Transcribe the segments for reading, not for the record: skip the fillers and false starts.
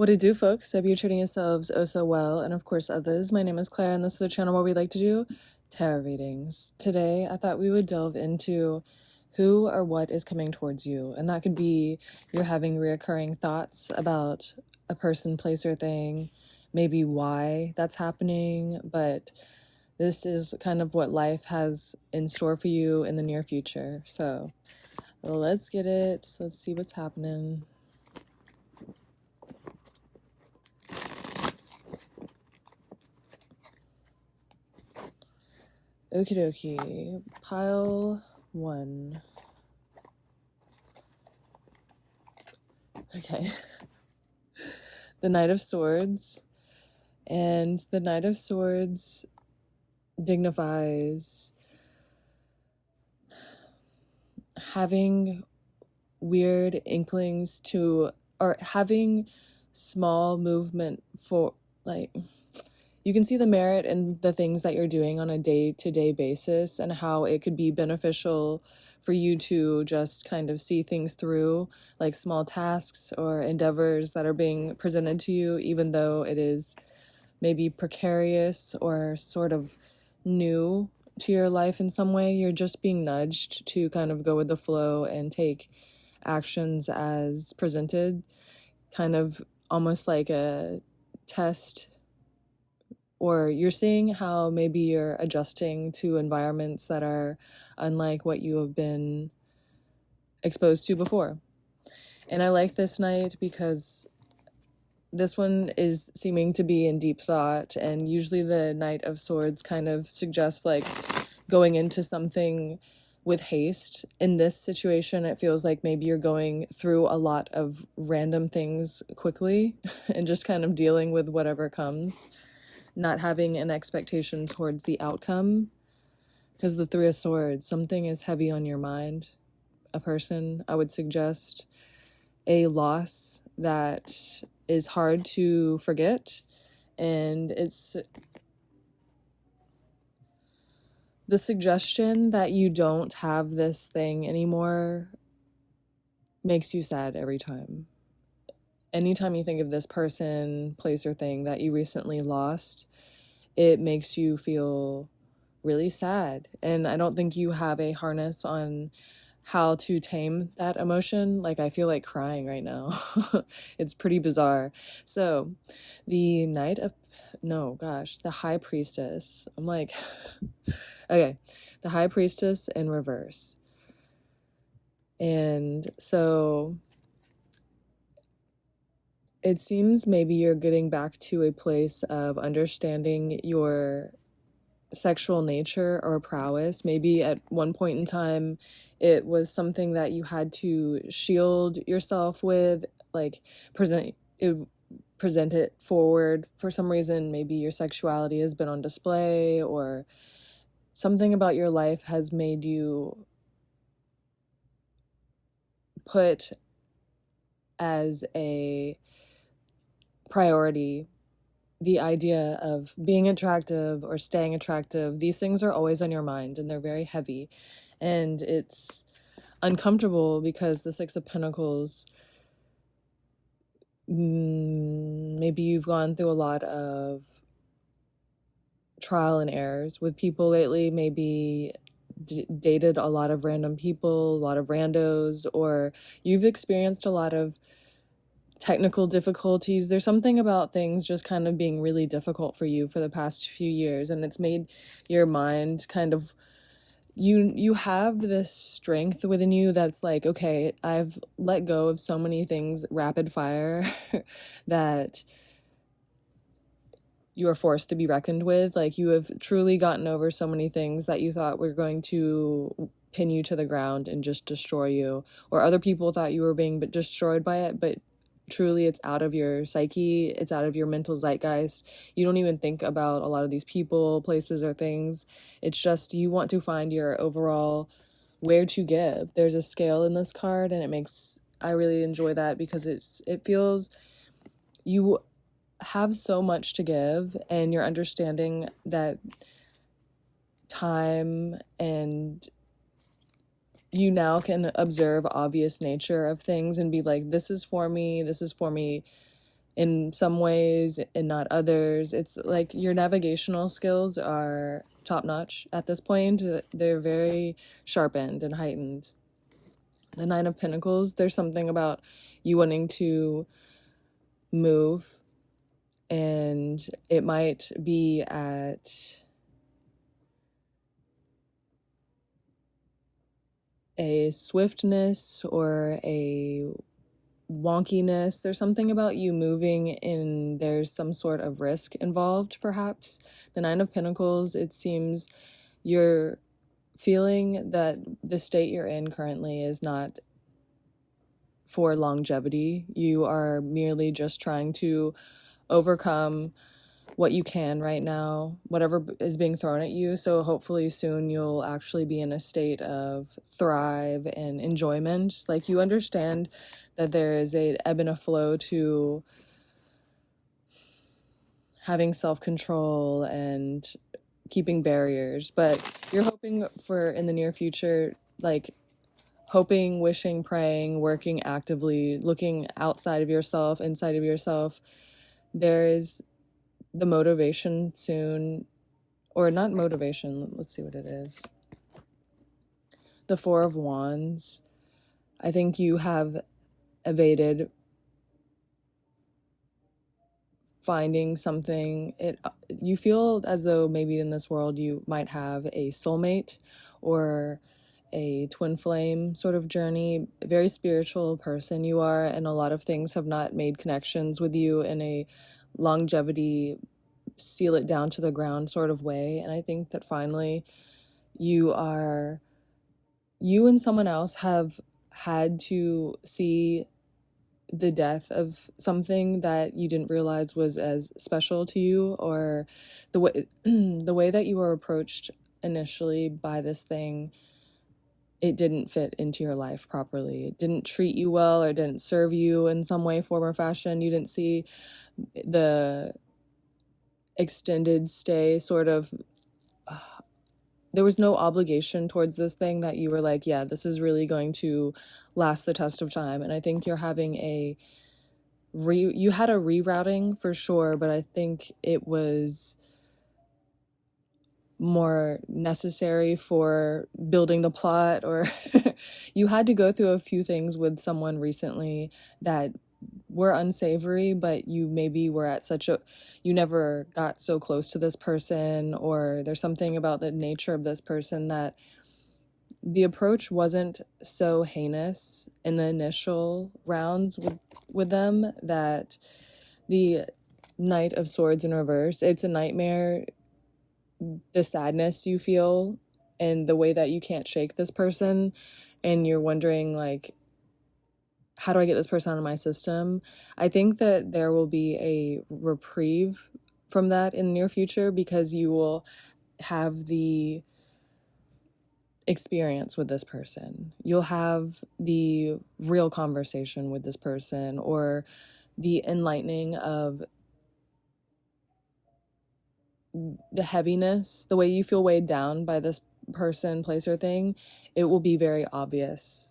What it do, folks? I hope you're treating yourselves oh so well, and of course others. My name is Claire, and this is a channel where we like to do tarot readings. Today, I thought we would delve into who or what is coming towards you, and that could be you're having reoccurring thoughts about a person, place, or thing, maybe why that's happening, but this is kind of what life has in store for you in the near future. So let's get it. Let's see what's happening. Okie dokie. Pile 1. Okay. The Knight of Swords. And the Knight of Swords dignifies having weird inklings to, or having small movement for, like, you can see the merit in the things that you're doing on a day-to-day basis and how it could be beneficial for you to just kind of see things through, like small tasks or endeavors that are being presented to you, even though it is maybe precarious or sort of new to your life in some way. You're just being nudged to kind of go with the flow and take actions as presented, kind of almost like a test. Or you're seeing how maybe you're adjusting to environments that are unlike what you have been exposed to before. And I like this night because this one is seeming to be in deep thought, and usually the Knight of Swords kind of suggests like going into something with haste. In this situation, it feels like maybe you're going through a lot of random things quickly and just kind of dealing with whatever comes, not having an expectation towards the outcome. Because the Three of Swords, something is heavy on your mind. A person, I would suggest, a loss that is hard to forget, and it's the suggestion that you don't have this thing anymore makes you sad every time. Anytime you think of this person, place, or thing that you recently lost, it makes you feel really sad. And I don't think you have a harness on how to tame that emotion. Like, I feel like crying right now. It's pretty bizarre. So, the the High Priestess. I'm like, okay, the High Priestess in reverse. And so it seems maybe you're getting back to a place of understanding your sexual nature or prowess. Maybe at one point in time, it was something that you had to shield yourself with, like present it forward. For some reason, maybe your sexuality has been on display, or something about your life has made you put as a priority the idea of being attractive or staying attractive. These things are always on your mind, and they're very heavy, and it's uncomfortable because the Six of Pentacles, maybe you've gone through a lot of trial and errors with people lately, maybe dated a lot of random people, a lot of randos, or you've experienced a lot of technical difficulties. There's something about things just kind of being really difficult for you for the past few years, and it's made your mind kind of, you have this strength within you that's like, okay, I've let go of so many things rapid fire that you are forced to be reckoned with. Like, you have truly gotten over so many things that you thought were going to pin you to the ground and just destroy you, or other people thought you were being destroyed by it, but truly it's out of your psyche, it's out of your mental zeitgeist. You don't even think about a lot of these people, places, or things. It's just you want to find your overall where to give. There's a scale in this card, and I really enjoy that because it feels you have so much to give, and you're understanding that time, and you now can observe obvious nature of things and be like, this is for me in some ways and not others. It's like your navigational skills are top notch at this point. They're very sharpened and heightened. The Nine of Pentacles, there's something about you wanting to move, and it might be at a swiftness or a wonkiness. There's something about you moving and there's some sort of risk involved, perhaps. The Nine of Pentacles, it seems you're feeling that the state you're in currently is not for longevity. You are merely just trying to overcome what you can right now, whatever is being thrown at you. So hopefully soon you'll actually be in a state of thrive and enjoyment. Like, you understand that there is a ebb and a flow to having self-control and keeping barriers, but you're hoping for in the near future, like hoping, wishing, praying, working actively, looking outside of yourself, inside of yourself. There is the motivation soon, or not motivation, let's see what it is. The Four of Wands. I think you have evaded finding something. You feel as though maybe in this world you might have a soulmate or a twin flame sort of journey. A very spiritual person you are, and a lot of things have not made connections with you in a longevity, seal it down to the ground sort of way. And I think that finally you and someone else have had to see the death of something that you didn't realize was as special to you, or the way the way that you were approached initially by this thing, it didn't fit into your life properly. It didn't treat you well, or didn't serve you in some way, form, or fashion. You didn't see the extended stay sort of, there was no obligation towards this thing that you were like, yeah, this is really going to last the test of time. And I think you're having you had a rerouting for sure, but I think it was more necessary for building the plot, or you had to go through a few things with someone recently that were unsavory, but you maybe were at you never got so close to this person, or there's something about the nature of this person that the approach wasn't so heinous in the initial rounds with them, that the Knight of Swords in reverse, it's a nightmare. The sadness you feel and the way that you can't shake this person, and you're wondering, like, how do I get this person out of my system? I think that there will be a reprieve from that in the near future, because you will have the experience with this person. You'll have the real conversation with this person, or the enlightening of the heaviness, the way you feel weighed down by this person, place, or thing. It will be very obvious.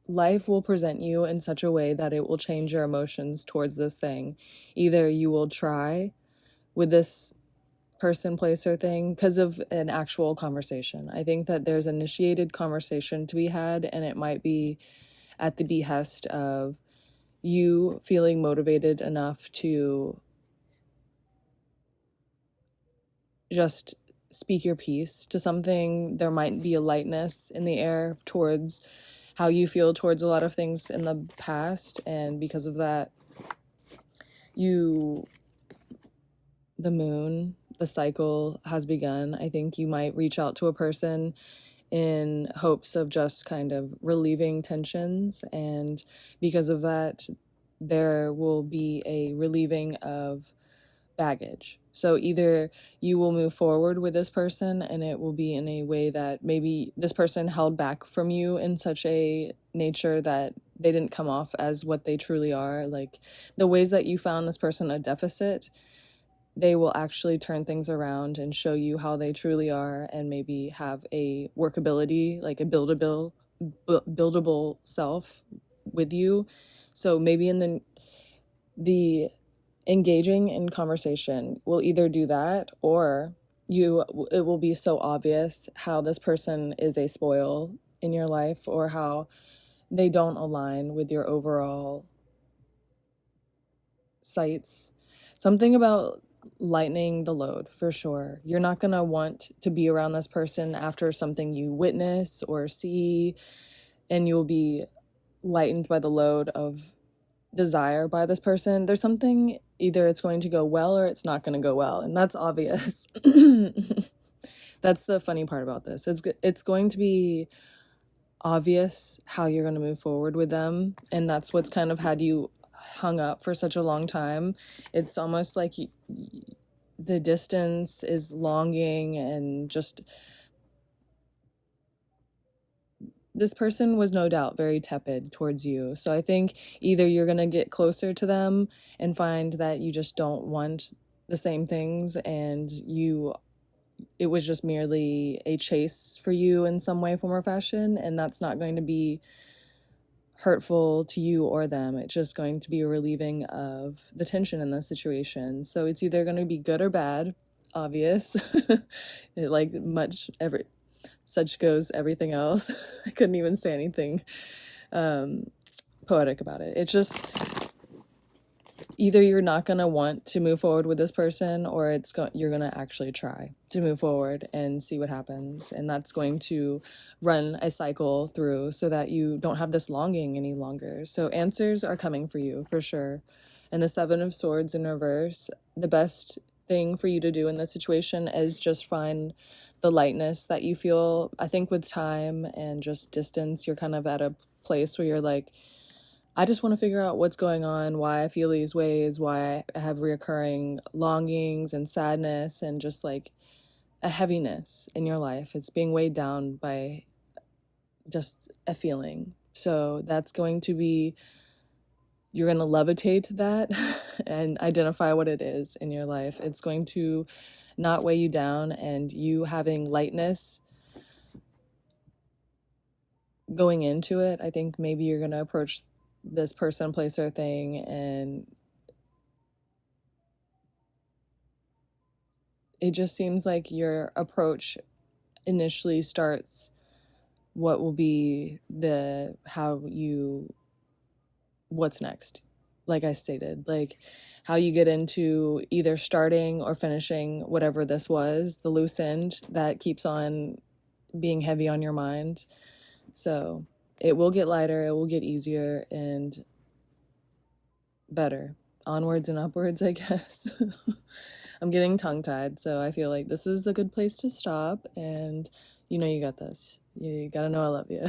Life will present you in such a way that it will change your emotions towards this thing. Either you will try with this person, place, or thing because of an actual conversation. I think that there's initiated conversation to be had, and it might be at the behest of you feeling motivated enough to just speak your piece to something. There might be a lightness in the air towards how you feel towards a lot of things in the past, and because of that, the moon, the cycle has begun. I think you might reach out to a person in hopes of just kind of relieving tensions, and because of that, there will be a relieving of baggage. So either you will move forward with this person, and it will be in a way that maybe this person held back from you in such a nature that they didn't come off as what they truly are. Like, the ways that you found this person a deficit, they will actually turn things around and show you how they truly are, and maybe have a workability, like a buildable self with you. So maybe in the engaging in conversation will either do that, or it will be so obvious how this person is a spoil in your life, or how they don't align with your overall sights. Something about lightening the load, for sure. You're not going to want to be around this person after something you witness or see, and you'll be lightened by the load of desire by this person. There's something, either it's going to go well or it's not going to go well, and that's obvious. That's the funny part about this. It's going to be obvious how you're going to move forward with them, and that's what's kind of had you hung up for such a long time. It's almost like the distance is longing, and just this person was no doubt very tepid towards you. So I think either you're going to get closer to them and find that you just don't want the same things, and it was just merely a chase for you in some way, form, or fashion, and that's not going to be hurtful to you or them. It's just going to be a relieving of the tension in the situation. So it's either going to be good or bad, obvious. Like such goes everything else. I couldn't even say anything poetic about it. It's just either you're not going to want to move forward with this person, or you're going to actually try to move forward and see what happens. And that's going to run a cycle through so that you don't have this longing any longer. So answers are coming for you, for sure. And the Seven of Swords in reverse, the best thing for you to do in this situation is just find the lightness that you feel. I think with time and just distance, you're kind of at a place where you're like, I just want to figure out what's going on, why I feel these ways, why I have reoccurring longings and sadness, and just like a heaviness in your life. It's being weighed down by just a feeling. So that's going to be, you're going to levitate that and identify what it is in your life. It's going to not weigh you down, and you having lightness going into it. I think maybe you're going to approach this person, place, or thing, and it just seems like your approach initially starts what will be what's next. Like I stated, like how you get into either starting or finishing whatever this was, the loose end that keeps on being heavy on your mind. So it will get lighter, it will get easier and better. Onwards and upwards, I guess. I'm getting tongue-tied, so I feel like this is a good place to stop, and you got this. You gotta know I love you.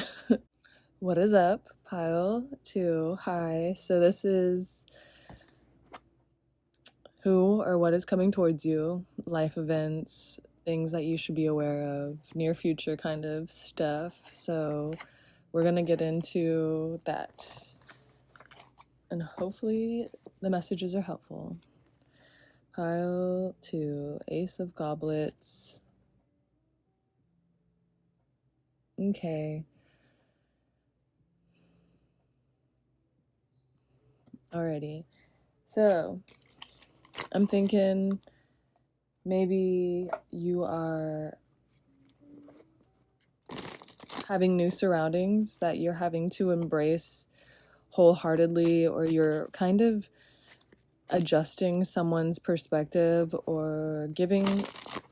What is up, pile 2? Hi. So this is who or what is coming towards you, life events, things that you should be aware of, near future kind of stuff. So we're going to get into that. And hopefully the messages are helpful. Pile 2, Ace of Goblets. Okay. Alrighty. So I'm thinking maybe you are having new surroundings that you're having to embrace wholeheartedly, or you're kind of adjusting someone's perspective or giving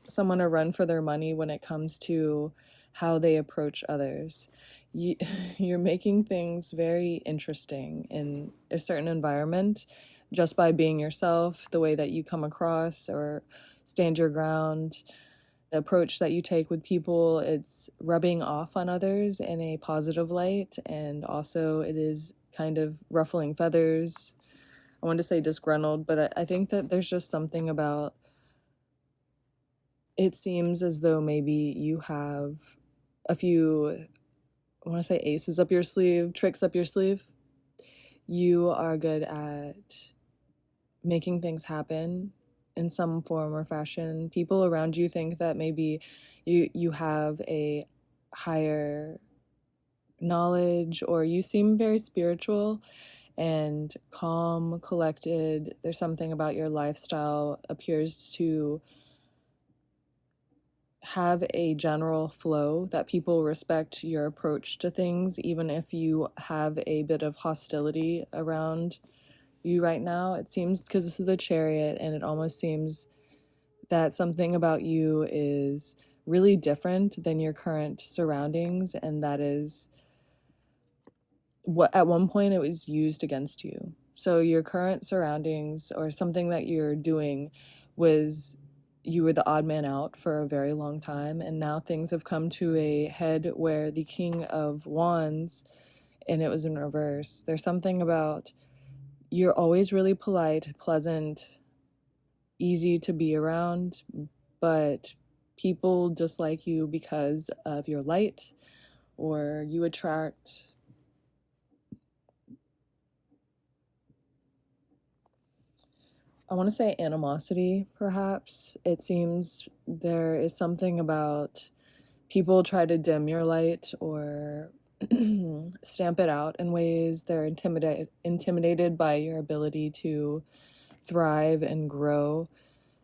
someone a run for their money when it comes to how they approach others. You're making things very interesting in a certain environment just by being yourself, the way that you come across or stand your ground, the approach that you take with people. It's rubbing off on others in a positive light, and also it is kind of ruffling feathers. I want to say disgruntled, but I think that there's just something about, it seems as though maybe you have a few, I want to say aces up your sleeve, tricks up your sleeve. You are good at making things happen in some form or fashion. People around you think that maybe you have a higher knowledge, or you seem very spiritual, and calm, collected. There's something about your lifestyle appears to have a general flow that people respect your approach to things, even if you have a bit of hostility around you right now. It seems, because this is the Chariot, and it almost seems that something about you is really different than your current surroundings, and that is what at one point it was used against you. So your current surroundings or something that you're doing was, you were the odd man out for a very long time, and now things have come to a head where the King of Wands, and it was in reverse. There's something about, you're always really polite, pleasant, easy to be around, but people dislike you because of your light, or you attract, I want to say, animosity, perhaps. It seems there is something about people try to dim your light or stamp it out in ways. They're intimidated by your ability to thrive and grow.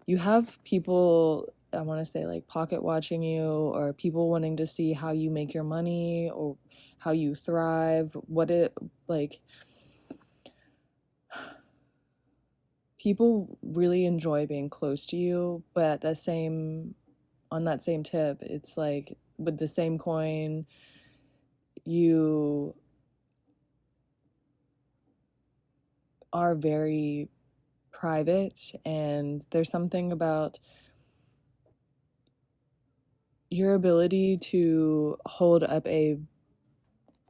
You have people, I want to say, like pocket watching you, or people wanting to see how you make your money or how you thrive. People really enjoy being close to you, but on that same tip, it's like with the same coin, you are very private, and there's something about your ability to hold up a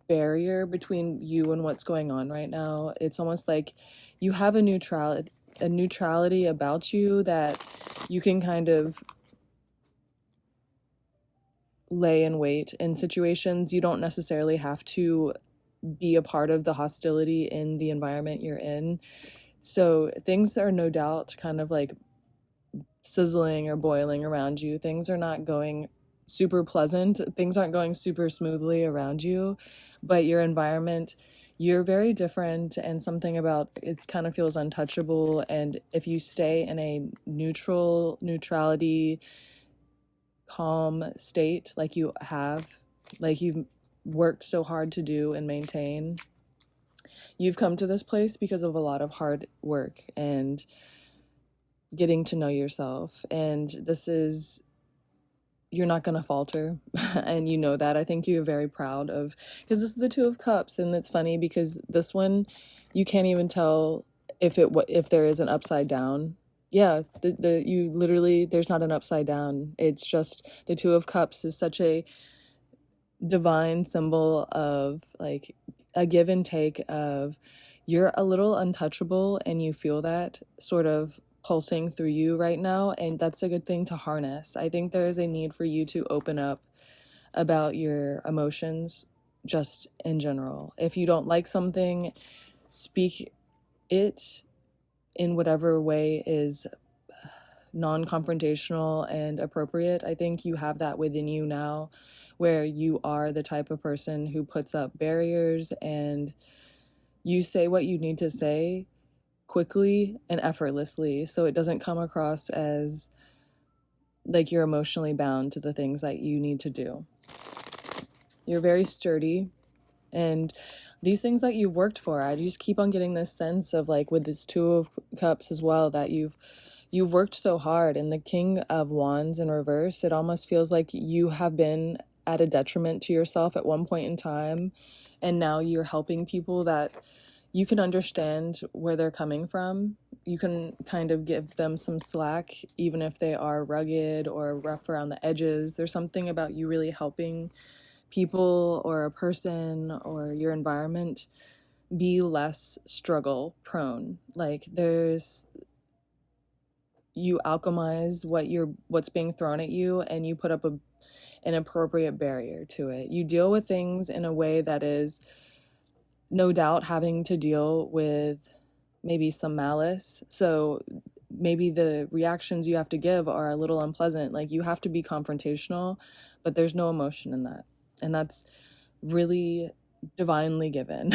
barrier between you and what's going on right now. It's almost like you have a neutrality about you that you can kind of lay in wait in situations. You don't necessarily have to be a part of the hostility in the environment you're in. So things are no doubt kind of like sizzling or boiling around you. Things are not going super pleasant. Things aren't going super smoothly around you, but your environment, you're very different, and something about it kind of feels untouchable. And if you stay in a neutrality, calm state like you've worked so hard to do and maintain, you've come to this place because of a lot of hard work and getting to know yourself. And you're not going to falter. And you know that. I think you're very proud of, because this is the Two of Cups, and it's funny because this one, you can't even tell if there is an upside down. Yeah, you literally, there's not an upside down. It's just the Two of Cups is such a divine symbol of like a give and take of, you're a little untouchable, and you feel that sort of pulsing through you right now, and that's a good thing to harness. I think there is a need for you to open up about your emotions just in general. If you don't like something, speak it in whatever way is non-confrontational and appropriate. I think you have that within you now, where you are the type of person who puts up barriers, and you say what you need to say quickly and effortlessly, so it doesn't come across as like you're emotionally bound to the things that you need to do. You're very sturdy, and these things that you've worked for, I just keep on getting this sense of, like with this Two of Cups as well, that you've worked so hard. And the King of Wands in reverse, it almost feels like you have been at a detriment to yourself at one point in time, and now you're helping people that you can understand where they're coming from. You can kind of give them some slack, even if they are rugged or rough around the edges. There's something about you really helping people or a person or your environment be less struggle prone. Like you alchemize what's being thrown at you, and you put up an appropriate barrier to it. You deal with things in a way that is no doubt having to deal with maybe some malice. So maybe the reactions you have to give are a little unpleasant. Like you have to be confrontational, but there's no emotion in that. And that's really divinely given.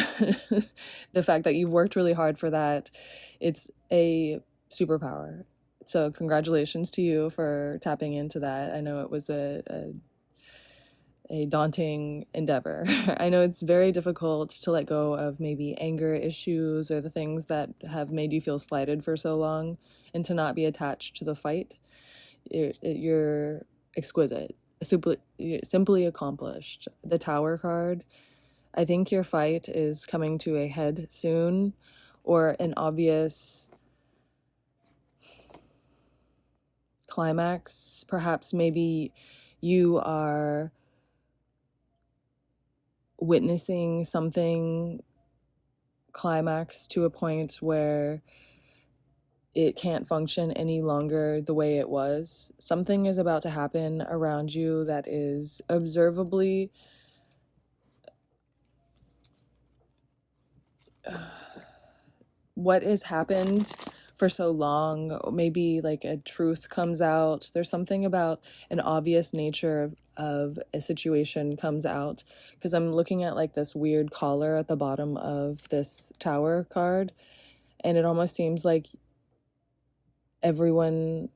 The fact that you've worked really hard for that, it's a superpower. So congratulations to you for tapping into that. I know it was a daunting endeavor. I know it's very difficult to let go of maybe anger issues or the things that have made you feel slighted for so long, and to not be attached to the fight. You're exquisite, simply accomplished. The Tower card, I think your fight is coming to a head soon, or an obvious climax. Perhaps maybe you are witnessing something climax to a point where it can't function any longer the way it was. Something is about to happen around you that is observably what has happened for so long. Maybe like a truth comes out. There's something about an obvious nature of a situation comes out, because I'm looking at like this weird collar at the bottom of this Tower card, and it almost seems like everyone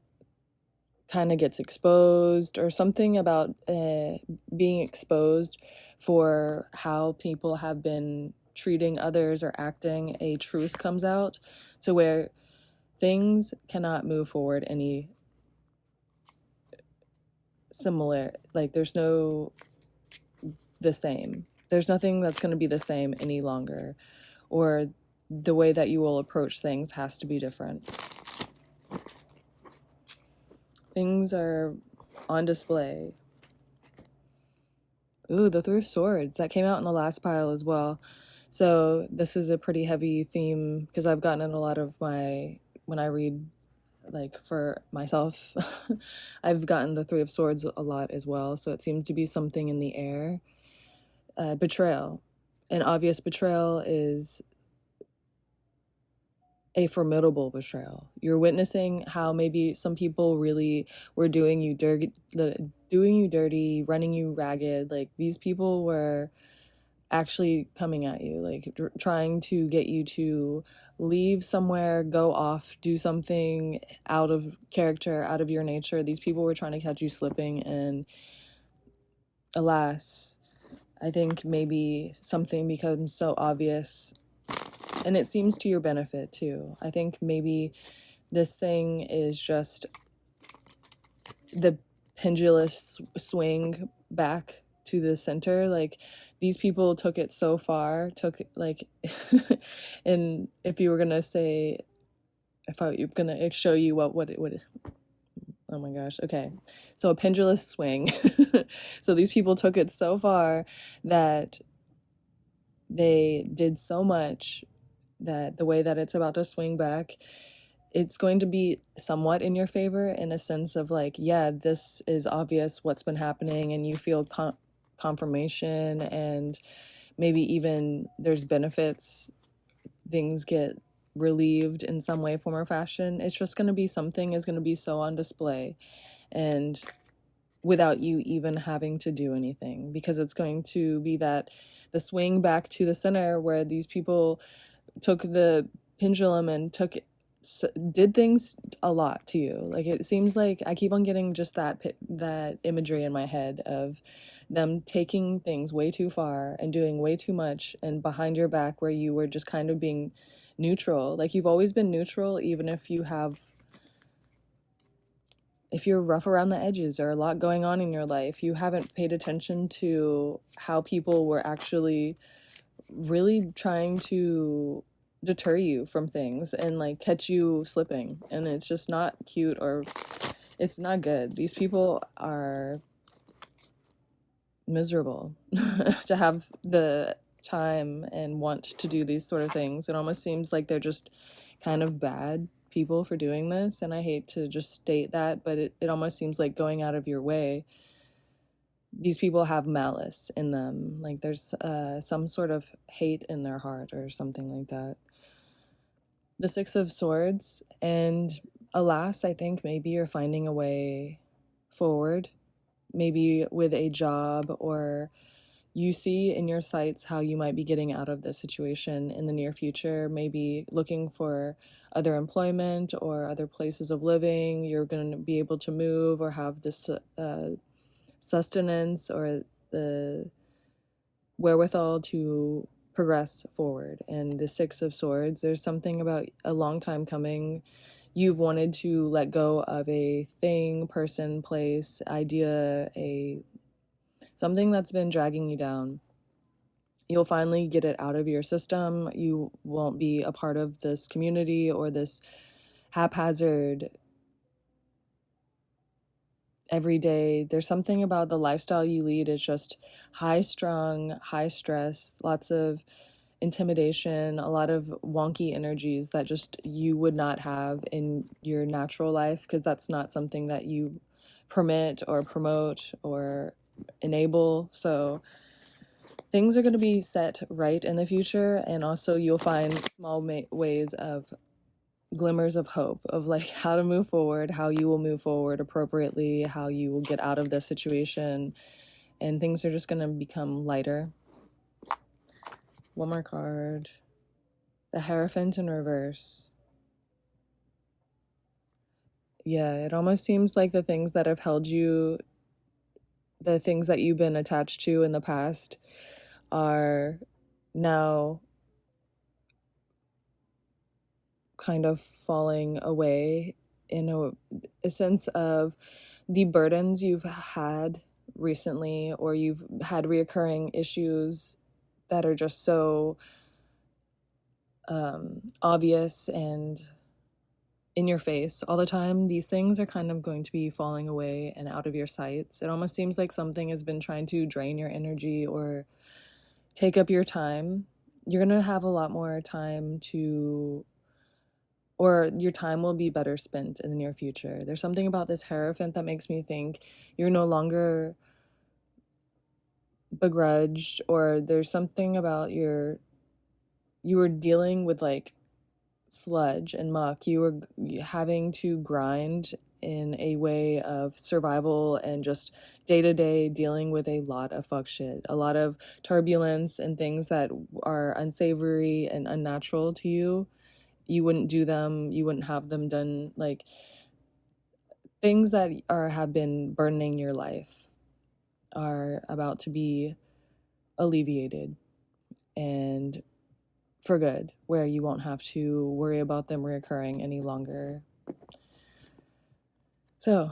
kind of gets exposed, or something about being exposed for how people have been treating others or acting. A truth comes out to where things cannot move forward any similar, like there's no the same, there's nothing that's going to be the same any longer, or the way that you will approach things has to be different. Things are on display. Ooh, the Three of Swords. That came out in the last pile as well. So this is a pretty heavy theme, because I've gotten in a lot of my, when I read like for myself, I've gotten the Three of Swords a lot as well. So it seems to be something in the air. Betrayal. An obvious betrayal is a formidable betrayal. You're witnessing how maybe some people really were doing you dirty, running you ragged. Like these people were actually coming at you, like trying to get you to leave somewhere, go off, do something out of character, out of your nature. These people were trying to catch you slipping, and alas, I think maybe something becomes so obvious, and it seems to your benefit too. I think maybe this thing is just the pendulous swing back to the center. Like these people took it so far, took like and if you were gonna say, if I were gonna show you what it would, oh my gosh, okay, so a pendulous swing. So these people took it so far that they did so much that the way that it's about to swing back, it's going to be somewhat in your favor, in a sense of like, yeah, this is obvious what's been happening, and you feel confirmation, and maybe even there's benefits, things get relieved in some way, form, or fashion. It's just going to be, something is going to be so on display, and without you even having to do anything, because it's going to be that the swing back to the center where these people took the pendulum and did things a lot to you. Like it seems like I keep on getting just that imagery in my head of them taking things way too far and doing way too much, and behind your back where you were just kind of being neutral. Like you've always been neutral, even if you're rough around the edges or a lot going on in your life, you haven't paid attention to how people were actually really trying to deter you from things and like catch you slipping, and it's just not cute, or it's not good. These people are miserable to have the time and want to do these sort of things. It almost seems like they're just kind of bad people for doing this, and I hate to just state that, but it almost seems like going out of your way. These people have malice in them, like there's some sort of hate in their heart or something like that. The Six of Swords, and alas, I think maybe you're finding a way forward, maybe with a job, or you see in your sights how you might be getting out of this situation in the near future, maybe looking for other employment or other places of living. You're going to be able to move or have this sustenance or the wherewithal to progress forward. And the Six of Swords, there's something about a long time coming. You've wanted to let go of a thing, person, place, idea, something that's been dragging you down. You'll finally get it out of your system. You won't be a part of this community or this haphazard every day. There's something about the lifestyle you lead is just high strung, high stress, lots of intimidation, a lot of wonky energies that just you would not have in your natural life, because that's not something that you permit or promote or enable. So things are going to be set right in the future, and also you'll find small ways of glimmers of hope of like how to move forward, how you will move forward appropriately, how you will get out of this situation, and things are just going to become lighter. One more card. The Hierophant in reverse. Yeah, it almost seems like the things that have held you, the things that you've been attached to in the past are now kind of falling away in a sense of the burdens you've had recently, or you've had reoccurring issues that are just so obvious and in your face all the time. These things are kind of going to be falling away and out of your sights. It almost seems like something has been trying to drain your energy or take up your time. You're going to have a lot more time or your time will be better spent in the near future. There's something about this Hierophant that makes me think you're no longer begrudged, or there's something about you were dealing with like sludge and muck. You were having to grind in a way of survival and just day-to-day dealing with a lot of fuck shit, a lot of turbulence and things that are unsavory and unnatural to you. You wouldn't do them, you wouldn't have them done. Like things that have been burdening your life are about to be alleviated, and for good, where you won't have to worry about them reoccurring any longer. So,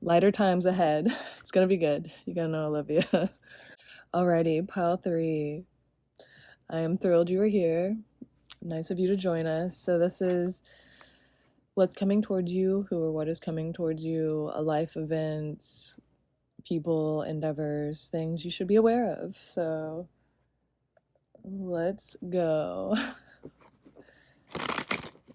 lighter times ahead. It's gonna be good. You gotta know I love you. Alrighty, pile 3. I am thrilled you were here. Nice of you to join us. So this is what's coming towards you, who or what is coming towards you, a life event, people, endeavors, things you should be aware of. So let's go.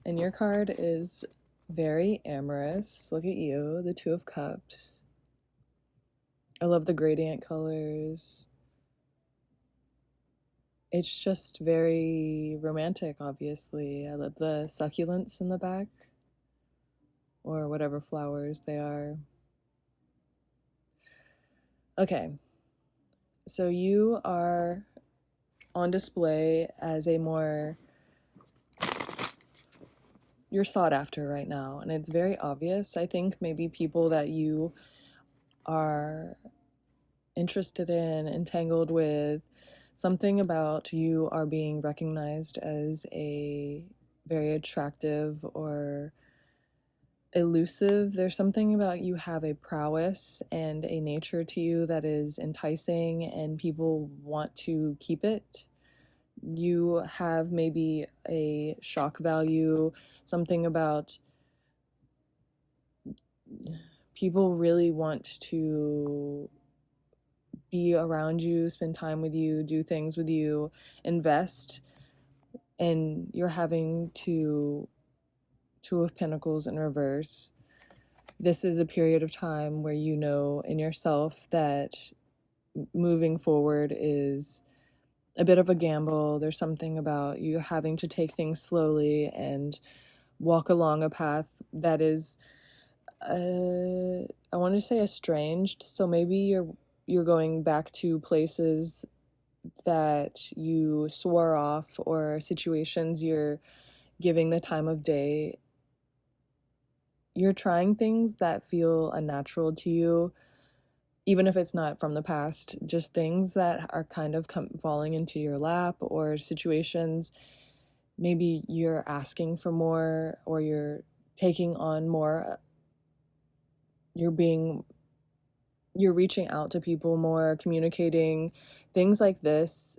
And your card is very amorous. Look at you, the Two of Cups. I love the gradient colors. It's just very romantic, obviously. I love the succulents in the back, or whatever flowers they are. Okay, so you are on display as you're sought after right now, and it's very obvious. I think maybe people that you are interested in, entangled with, something about you are being recognized as a very attractive or elusive. There's something about you have a prowess and a nature to you that is enticing, and people want to keep it. You have maybe a shock value, something about people really want to be around you, spend time with you, do things with you, invest, and you're having Two of Pentacles in reverse. This is a period of time where you know in yourself that moving forward is a bit of a gamble. There's something about you having to take things slowly and walk along a path that is, I want to say estranged. So maybe you're you're going back to places that you swore off, or situations you're giving the time of day. You're trying things that feel unnatural to you, even if it's not from the past, just things that are kind of falling into your lap, or situations. Maybe you're asking for more, or you're taking on more. You're reaching out to people more, communicating. Things like this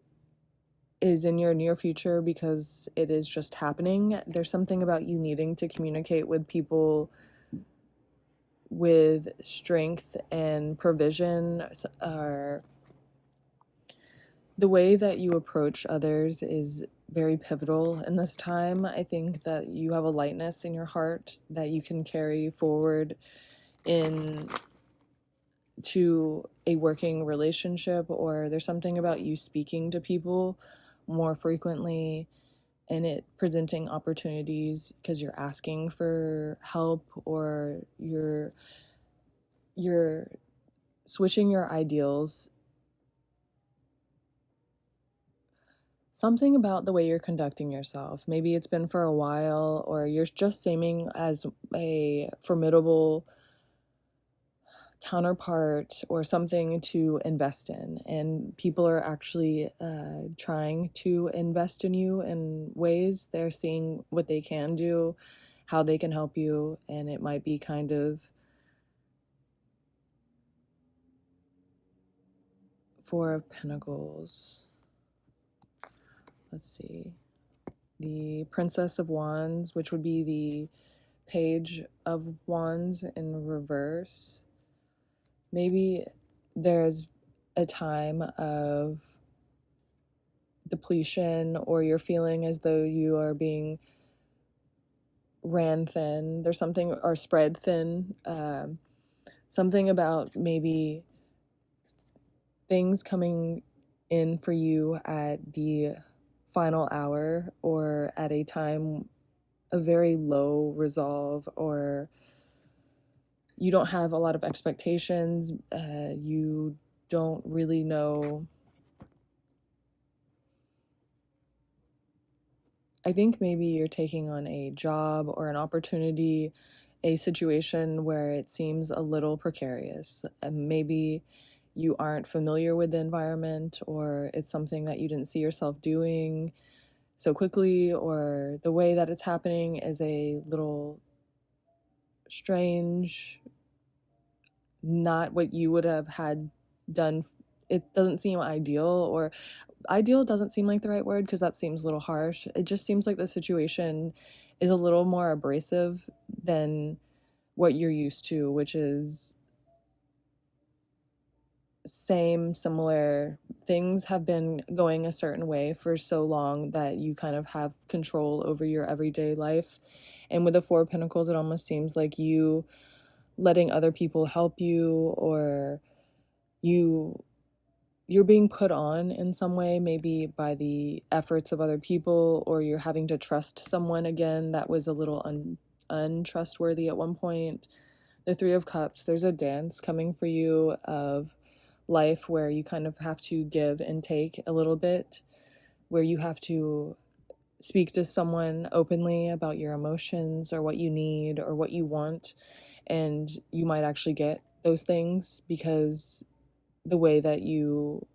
is in your near future because it is just happening. There's something about you needing to communicate with people with strength and provision, or the way that you approach others is very pivotal in this time. I think that you have a lightness in your heart that you can carry forward in to a working relationship, or there's something about you speaking to people more frequently and it presenting opportunities because you're asking for help, or you're switching your ideals. Something about the way you're conducting yourself. Maybe it's been for a while, or you're just seeming as a formidable counterpart or something to invest in, and people are actually trying to invest in you in ways. They're seeing what they can do, how they can help you, and it might be kind of Four of Pentacles. Let's see, the Princess of Wands, which would be the Page of Wands in reverse. Maybe there's a time of depletion, or you're feeling as though you are being ran thin. There's something, or spread thin. Something about maybe things coming in for you at the final hour, or at a time of very low resolve, or you don't have a lot of expectations. You don't really know. I think maybe you're taking on a job or an opportunity, a situation where it seems a little precarious. And maybe you aren't familiar with the environment, or it's something that you didn't see yourself doing so quickly, or the way that it's happening is a little strange, not what you would have had done. It doesn't seem ideal, or ideal doesn't seem like the right word because that seems a little harsh. It just seems like the situation is a little more abrasive than what you're used to, which is similar things have been going a certain way for so long that you kind of have control over your everyday life. And with the Four of Pentacles, it almost seems like you letting other people help you, or you're being put on in some way, maybe by the efforts of other people, or you're having to trust someone again that was a little untrustworthy at one point. The Three of Cups, there's a dance coming for you of life where you kind of have to give and take a little bit, where you have to speak to someone openly about your emotions, or what you need, or what you want, and you might actually get those things because the way that you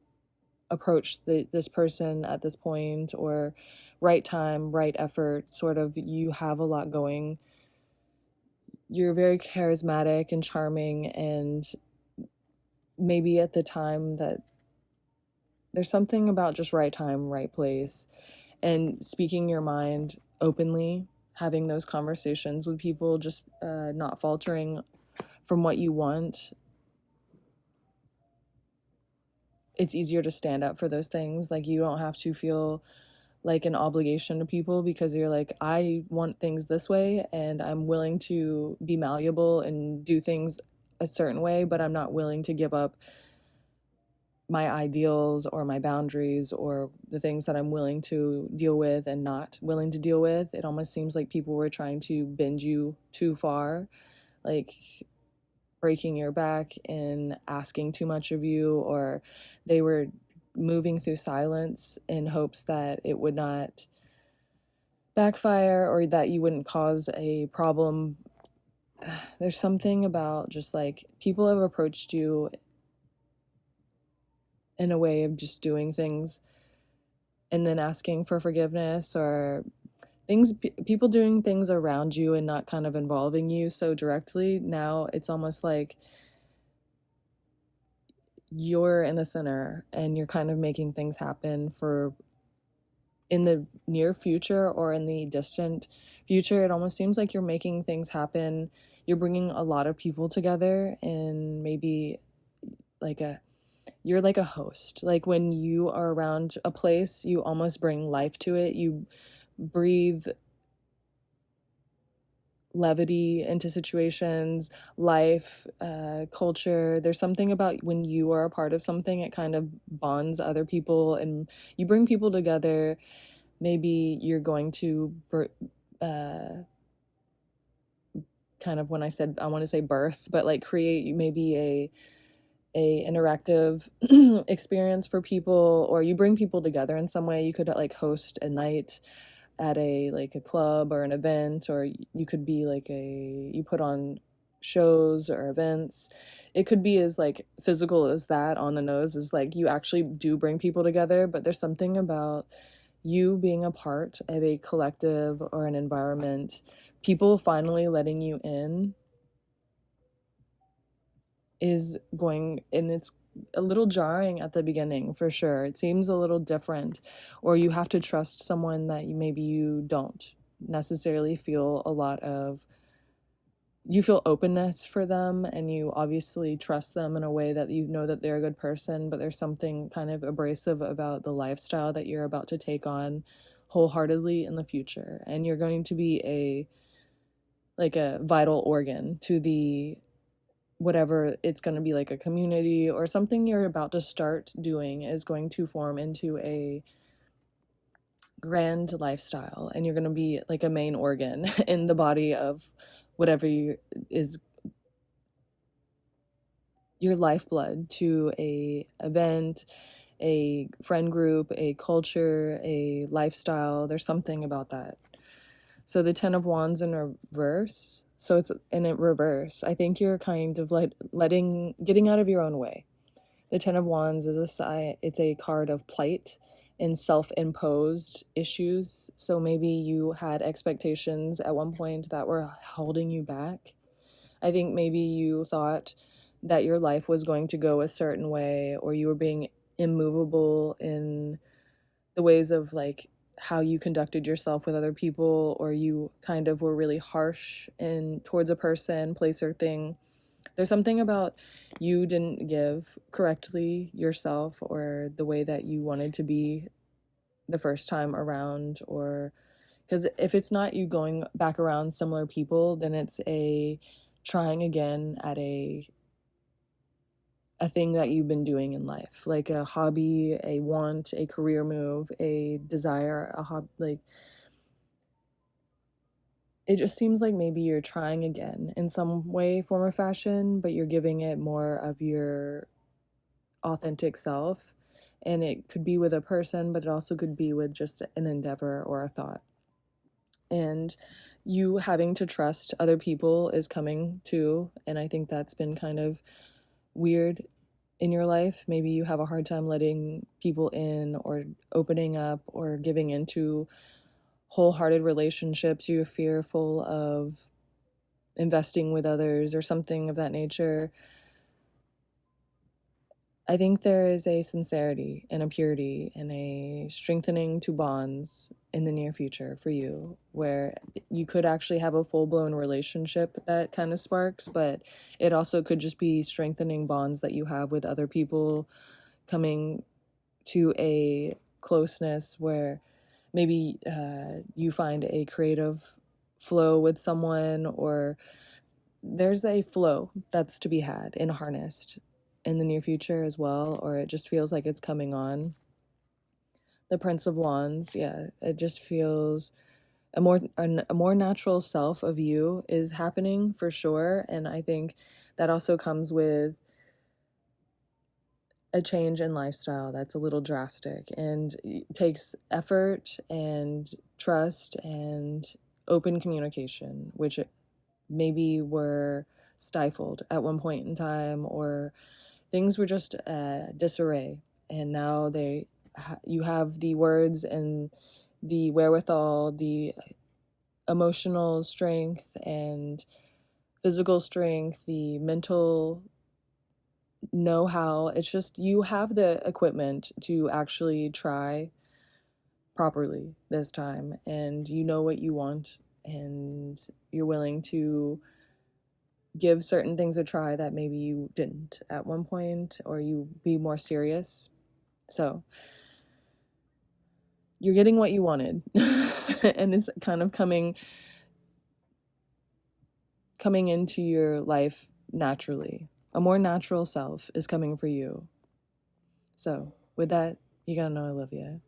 approach this person at this point, or right time, right effort, sort of, you have a lot going. You're very charismatic and charming, and maybe at the time that there's something about just right time, right place, and speaking your mind openly, having those conversations with people, just not faltering from what you want. It's easier to stand up for those things. Like, you don't have to feel like an obligation to people, because you're like, I want things this way, and I'm willing to be malleable and do things a certain way, but I'm not willing to give up my ideals or my boundaries, or the things that I'm willing to deal with and not willing to deal with. It almost seems like people were trying to bend you too far. Like, breaking your back and asking too much of you, or they were moving through silence in hopes that it would not backfire or that you wouldn't cause a problem. There's something about just like people have approached you in a way of just doing things and then asking for forgiveness, or people doing things around you and not kind of involving you so directly. Now it's almost like you're in the center and you're kind of making things happen for in the near future or in the distant future. It almost seems like you're making things happen. You're bringing a lot of people together, and maybe like you're like a host. Like when you are around a place, you almost bring life to it. You breathe levity into situations, life, culture. There's something about when you are a part of something, it kind of bonds other people and you bring people together. Maybe you're going to kind of, when I said I want to say birth, but like create maybe a interactive experience for people, or you bring people together in some way. You could like host a night at a club or an event, or you could be like you put on shows or events. It could be as like physical as that, on the nose, is like you actually do bring people together. But there's something about you being a part of a collective or an environment, people finally letting you in is going, and it's a little jarring at the beginning for sure. It seems a little different, or you have to trust someone that maybe you don't necessarily feel a lot of, you feel openness for them and you obviously trust them in a way that you know that they're a good person, but there's something kind of abrasive about the lifestyle that you're about to take on wholeheartedly in the future. And you're going to be a vital organ to the whatever it's going to be, like a community or something you're about to start doing is going to form into a grand lifestyle, and you're going to be like a main organ in the body of whatever is your lifeblood to a event, a friend group, a culture, a lifestyle. There's something about that. So the 10 of Wands in reverse. So it's in a reverse. I think you're kind of like getting out of your own way. The 10 of Wands is it's a card of plight and self-imposed issues. So maybe you had expectations at one point that were holding you back. I think maybe you thought that your life was going to go a certain way, or you were being immovable in the ways of like how you conducted yourself with other people, or you kind of were really harsh towards a person, place, or thing. There's something about you didn't give correctly yourself, or the way that you wanted to be the first time around, or because if it's not you going back around similar people, then it's a trying again at a thing that you've been doing in life, like a hobby, a want, a career move, a desire, a hobby. Like it just seems like maybe you're trying again in some way, form, or fashion, but you're giving it more of your authentic self. And it could be with a person, but it also could be with just an endeavor or a thought. And you having to trust other people is coming too. And I think that's been kind of weird in your life. Maybe you have a hard time letting people in, or opening up, or giving into wholehearted relationships. You're fearful of investing with others or something of that nature. I think there is a sincerity and a purity and a strengthening to bonds in the near future for you, where you could actually have a full-blown relationship that kind of sparks, but it also could just be strengthening bonds that you have with other people, coming to a closeness where maybe you find a creative flow with someone, or there's a flow that's to be had and harnessed in the near future as well, or it just feels like it's coming on. The Prince of Wands, yeah, it just feels a more natural self of you is happening for sure. And I think that also comes with a change in lifestyle that's a little drastic and takes effort and trust and open communication, which maybe were stifled at one point in time, or things were just disarray. And now you have the words and the wherewithal, the emotional strength and physical strength, the mental know-how. It's just you have the equipment to actually try properly this time, and you know what you want, and you're willing to give certain things a try that maybe you didn't at one point, or you be more serious. So you're getting what you wanted. And it's kind of coming into your life naturally. A more natural self is coming for you. So with that, you gotta know I love you.